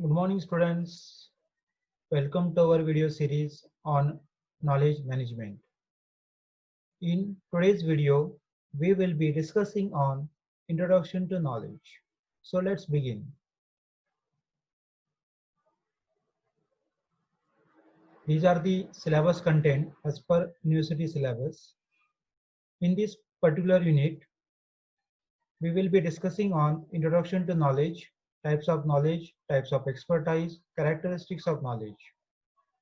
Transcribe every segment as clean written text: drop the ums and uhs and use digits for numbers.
Good morning, students. Welcome to our video series on knowledge management. In today's video, we will be discussing on introduction to knowledge. So let's begin. These are the syllabus content as per university syllabus. In this particular unit, we will be discussing on introduction to knowledge, types of expertise, characteristics of knowledge,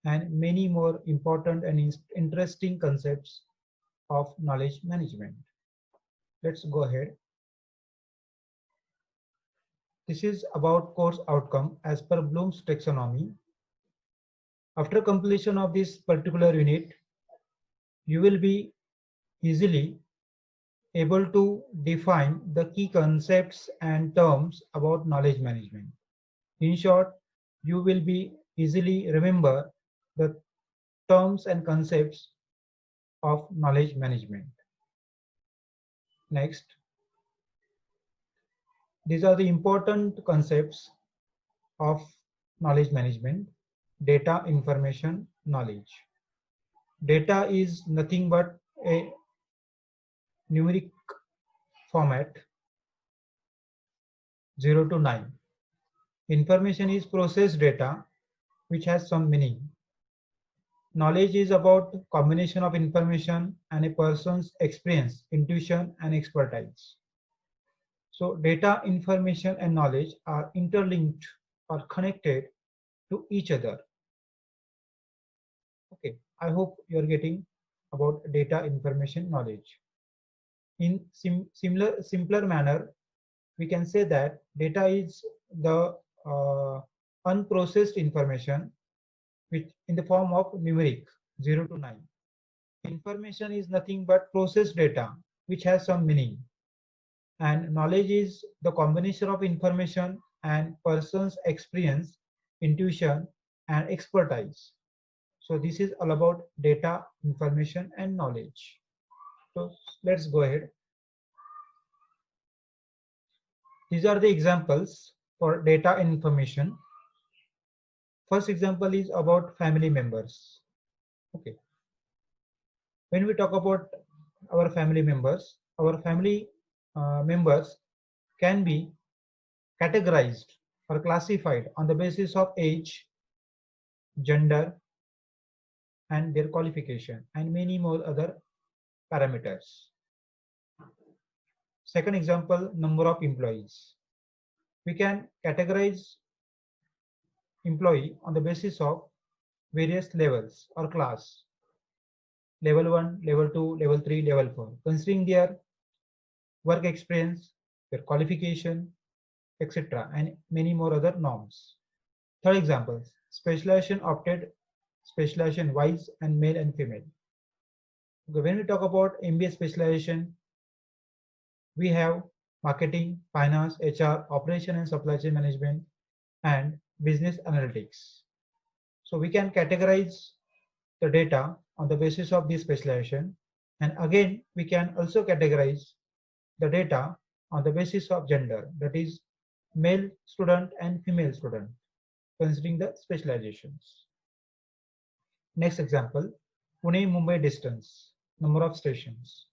and many more important and interesting concepts of knowledge management. Let's go ahead. This is about course outcome as per Bloom's taxonomy. After completion of this particular unit, you will be easily able to define the key concepts and terms about knowledge management. In short, you will be easily remember the terms and concepts of knowledge management. Next, these are the important concepts of knowledge management. Data, information, knowledge. Data is nothing but a numeric format 0 to 9. Information is processed data which has some meaning. Knowledge is about combination of information and a person's experience, intuition and expertise. So data, information and knowledge are interlinked or connected to each other. Okay, I hope you are getting about data, information, knowledge. In simpler manner, we can say that data is the unprocessed information which in the form of numeric 0 to 9. Information is nothing but processed data which has some meaning, and knowledge is the combination of information and person's experience, intuition and expertise. So this is all about data, information and knowledge. So let's go ahead. These are the examples for data and information. First example is about family members. Okay. When we talk about our family members can be categorized or classified on the basis of age, gender, and their qualification, and many more other parameters. Second example, number of employees. We can categorize employee on the basis of various levels or class. Level 1, level 2, level 3, level 4, considering their work experience, their qualification, etc., and many more other norms. Third example, specialization opted, specialization wise and male and female. Okay, when we talk about MBA specialization, we have marketing, finance, HR, operation and supply chain management, and business analytics. So we can categorize the data on the basis of this specialization, and again we can also categorize the data on the basis of gender, that is male student and female student, considering the specializations. Next example, Pune-Mumbai distance, number of stations.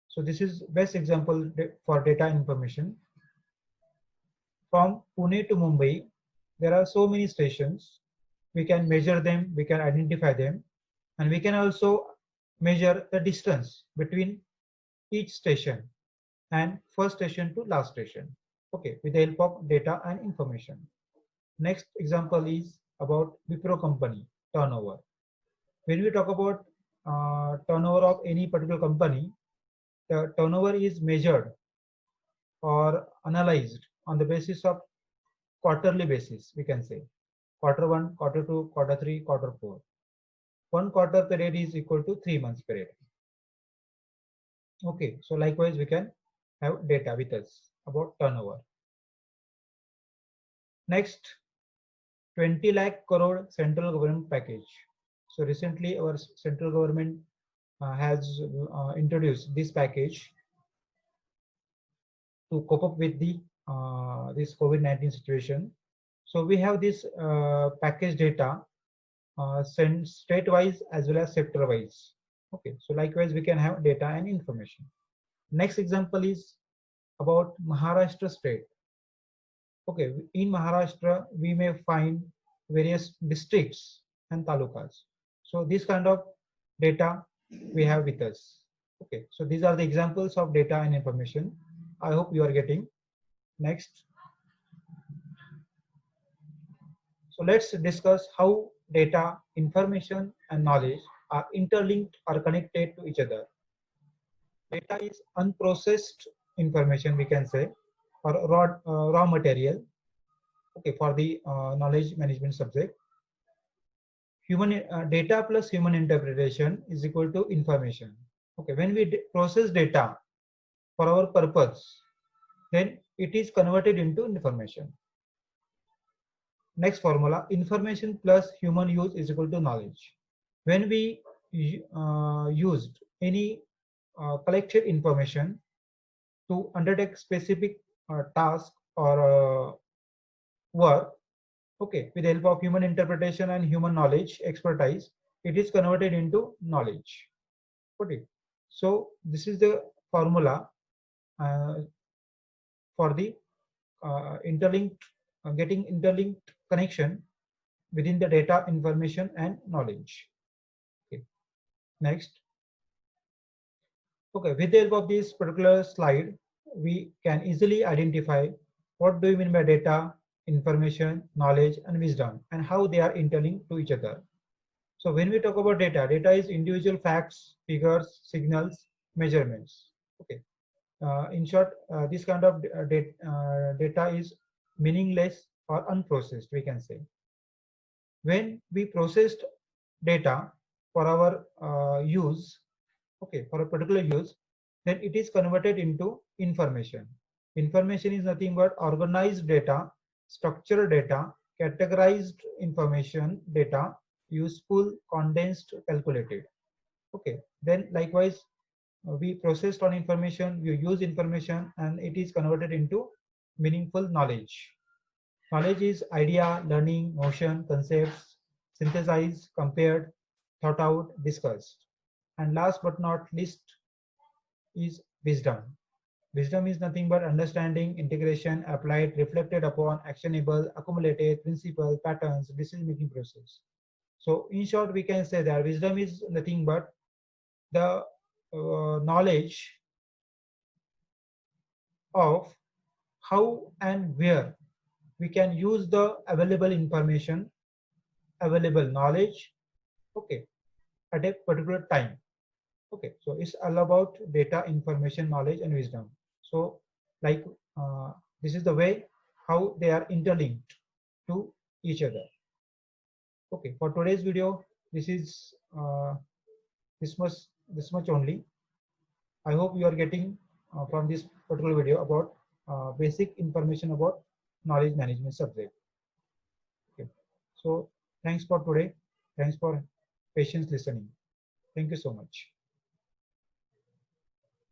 So this is best example for data information. From Pune to Mumbai, there are so many stations. We can measure them, we can identify them, and we can also measure the distance between each station and first station to last station. Okay, with the help of data and information. Next example is about Wipro company turnover. When we talk about turnover of any particular company, the turnover is measured or analyzed on the basis of quarterly basis. We can say quarter 1, quarter 2, quarter 3, quarter 4. 1 quarter period is equal to 3 months period. Okay, so likewise we can have data with us about turnover. Next, 20 lakh crore central government package. So recently our central government has introduced this package to cope up with the this COVID-19 situation. So we have this package data sent state-wise as well as sector-wise. Okay, so likewise we can have data and information. Next example is about Maharashtra state. Okay, in Maharashtra we may find various districts and talukas. So this kind of data we have with us. Okay, so these are the examples of data and information. I hope you are getting. Next. So let's discuss how data, information, and knowledge are interlinked or connected to each other. Data is unprocessed information, we can say, or raw material. Okay, for the knowledge management subject. Human data plus human interpretation is equal to information. Okay, when we process data for our purpose, then it is converted into information. Next formula, information plus human use is equal to knowledge. When we used any collected information to undertake specific task or work, okay, with the help of human interpretation and human knowledge expertise, it is converted into knowledge. Okay, so this is the formula for the interlinked, getting interlinked connection within the data, information, and knowledge. Okay, next. Okay, with the help of this particular slide, we can easily identify what do you mean by data, information, knowledge, and wisdom, and how they are interlinked to each other. So when we talk about data, data is individual facts, figures, signals, measurements. Okay. In short, this kind of data is meaningless or unprocessed, we can say. When we processed data for our use, okay, for a particular use, then it is converted into information. Information is nothing but organized data, structured data, categorized information data, useful, condensed, calculated. Okay, then likewise we processed on information, we use information, and it is converted into meaningful knowledge. Knowledge is idea, learning, notion, concepts, synthesized, compared, thought out, discussed. And last but not least is wisdom. Wisdom is nothing but understanding, integration, applied, reflected upon, actionable, accumulated, principle, patterns, decision-making process. So in short, we can say that wisdom is nothing but the knowledge of how and where we can use the available information, available knowledge, okay, at a particular time. Okay, so it's all about data, information, knowledge, and wisdom. So like this is the way how they are interlinked to each other. Okay, for today's video, this is this much only. I hope you are getting from this particular video about basic information about knowledge management subject. Okay, so thanks for today. Thanks for patience listening. Thank you so much.